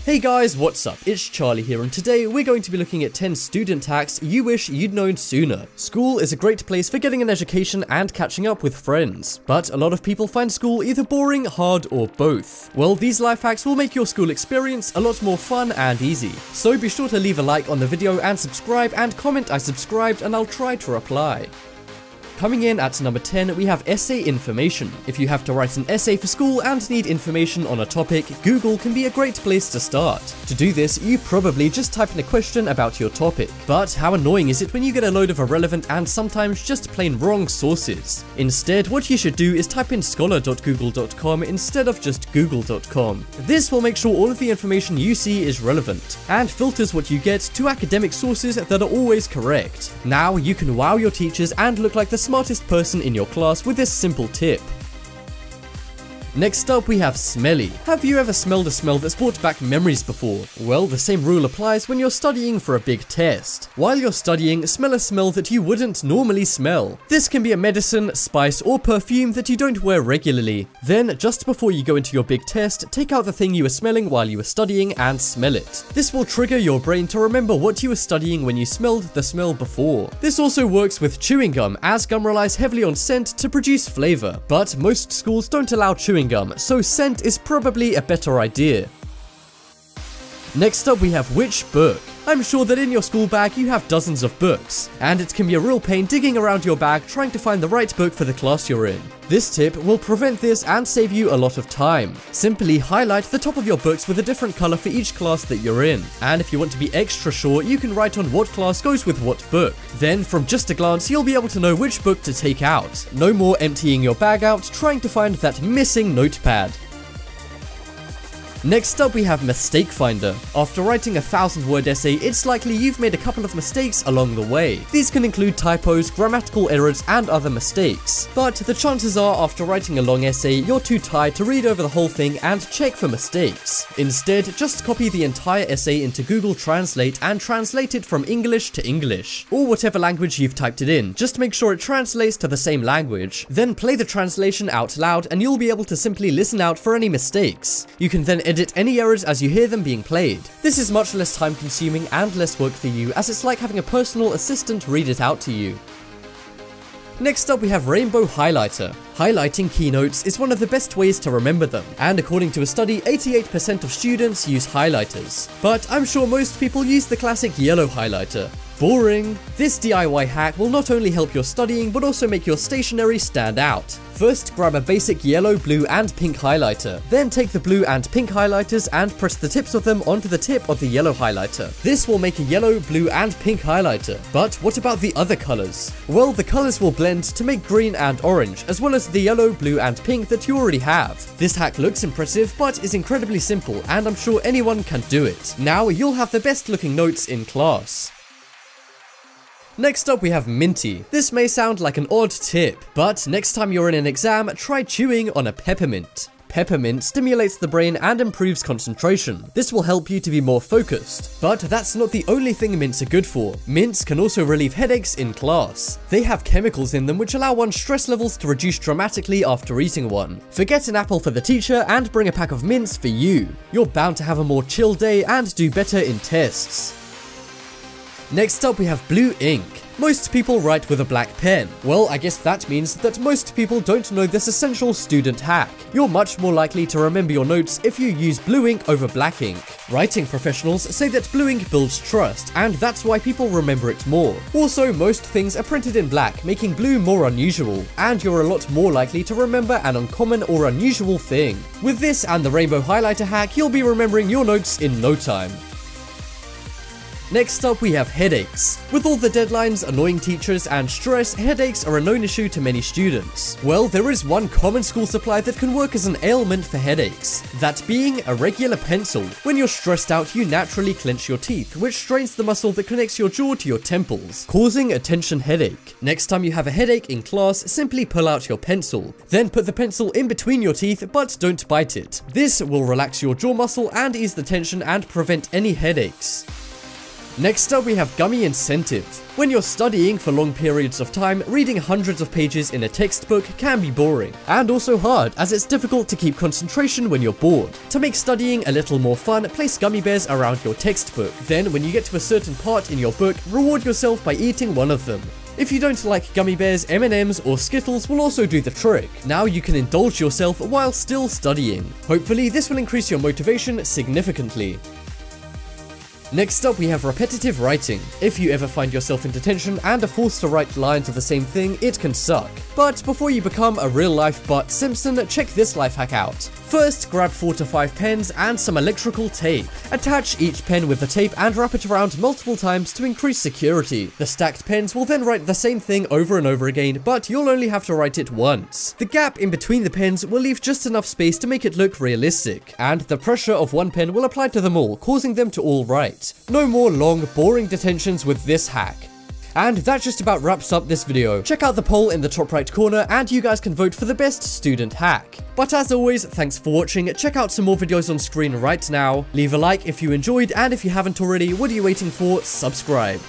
Hey guys, what's up? It's Charlie here, and today we're going to be looking at 10 student hacks you wish you'd known sooner. School is a great place for getting an education and catching up with friends, but a lot of people find school either boring, hard, or both. Well, these life hacks will make your school experience a lot more fun and easy. So be sure to leave a like on the video and subscribe, and comment I subscribed and I'll try to reply. Coming in at number 10, we have essay information. If you have to write an essay for school and need information on a topic, Google can be a great place to start. To do this, you probably just type in a question about your topic. But how annoying is it when you get a load of irrelevant and sometimes just plain wrong sources? Instead, what you should do is type in scholar.google.com instead of just google.com. This will make sure all of the information you see is relevant, and filters what you get to academic sources that are always correct. Now you can wow your teachers and look like the smartest person in your class with this simple tip. Next up, we have Smelly. Have you ever smelled a smell that's brought back memories before? Well, the same rule applies when you're studying for a big test. While you're studying, smell a smell that you wouldn't normally smell. This can be a medicine, spice, or perfume that you don't wear regularly. Then, just before you go into your big test, take out the thing you were smelling while you were studying and smell it. This will trigger your brain to remember what you were studying when you smelled the smell before. This also works with chewing gum, as gum relies heavily on scent to produce flavor, but most schools don't allow chewing gum, so scent is probably a better idea. Next up, we have which book. I'm sure that in your school bag you have dozens of books, and it can be a real pain digging around your bag trying to find the right book for the class you're in. This tip will prevent this and save you a lot of time. Simply highlight the top of your books with a different color for each class that you're in, and if you want to be extra sure, you can write on what class goes with what book. Then, from just a glance, you'll be able to know which book to take out. No more emptying your bag out trying to find that missing notepad. Next up, we have Mistake Finder. After writing a 1000-word essay, it's likely you've made a couple of mistakes along the way. These can include typos, grammatical errors, and other mistakes. But the chances are, after writing a long essay, you're too tired to read over the whole thing and check for mistakes. Instead, just copy the entire essay into Google Translate and translate it from English to English, or whatever language you've typed it in. Just make sure it translates to the same language. Then play the translation out loud, and you'll be able to simply listen out for any mistakes. You can then edit any errors as you hear them being played. This is much less time consuming and less work for you, as it's like having a personal assistant read it out to you. Next up, we have Rainbow Highlighter. Highlighting keynotes is one of the best ways to remember them, and according to a study, 88% of students use highlighters. But I'm sure most people use the classic yellow highlighter. Boring. This DIY hack will not only help your studying, but also make your stationery stand out. First, grab a basic yellow, blue, and pink highlighter. Then take the blue and pink highlighters and press the tips of them onto the tip of the yellow highlighter. This will make a yellow, blue, and pink highlighter. But what about the other colors? Well, the colors will blend to make green and orange, as well as the yellow, blue, and pink that you already have. This hack looks impressive, but is incredibly simple, and I'm sure anyone can do it. Now, you'll have the best looking notes in class. Next up, we have Minty. This may sound like an odd tip, but next time you're in an exam, try chewing on a peppermint. Peppermint stimulates the brain and improves concentration. This will help you to be more focused. But that's not the only thing mints are good for. Mints can also relieve headaches in class. They have chemicals in them which allow one's stress levels to reduce dramatically after eating one. Forget an apple for the teacher and bring a pack of mints for you. You're bound to have a more chill day and do better in tests. Next up, we have blue ink. Most people write with a black pen. Well, I guess that means that most people don't know this essential student hack. You're much more likely to remember your notes if you use blue ink over black ink. Writing professionals say that blue ink builds trust, and that's why people remember it more. Also, most things are printed in black, making blue more unusual, and you're a lot more likely to remember an uncommon or unusual thing. With this and the rainbow highlighter hack, you'll be remembering your notes in no time. Next up, we have headaches. With all the deadlines, annoying teachers, and stress, headaches are a known issue to many students. Well, there is one common school supply that can work as an ailment for headaches, that being a regular pencil. When you're stressed out, you naturally clench your teeth, which strains the muscle that connects your jaw to your temples, causing a tension headache. Next time you have a headache in class, simply pull out your pencil. Then put the pencil in between your teeth, but don't bite it. This will relax your jaw muscle and ease the tension and prevent any headaches. Next up, we have Gummy Incentive. When you're studying for long periods of time, reading hundreds of pages in a textbook can be boring, and also hard, as it's difficult to keep concentration when you're bored. To make studying a little more fun, place gummy bears around your textbook. Then, when you get to a certain part in your book, reward yourself by eating one of them. If you don't like gummy bears, M&Ms or Skittles will also do the trick. Now you can indulge yourself while still studying. Hopefully, this will increase your motivation significantly. Next up, we have repetitive writing. If you ever find yourself in detention and are forced to write lines of the same thing, it can suck. But before you become a real-life Bart Simpson, check this life hack out. First, grab 4 to 5 pens and some electrical tape. Attach each pen with the tape and wrap it around multiple times to increase security. The stacked pens will then write the same thing over and over again, but you'll only have to write it once. The gap in between the pens will leave just enough space to make it look realistic, and the pressure of one pen will apply to them all, causing them to all write. No more long, boring detentions with this hack. And that just about wraps up this video. Check out the poll in the top right corner and you guys can vote for the best student hack. But as always, thanks for watching. Check out some more videos on screen right now. Leave a like if you enjoyed, and if you haven't already, what are you waiting for? Subscribe.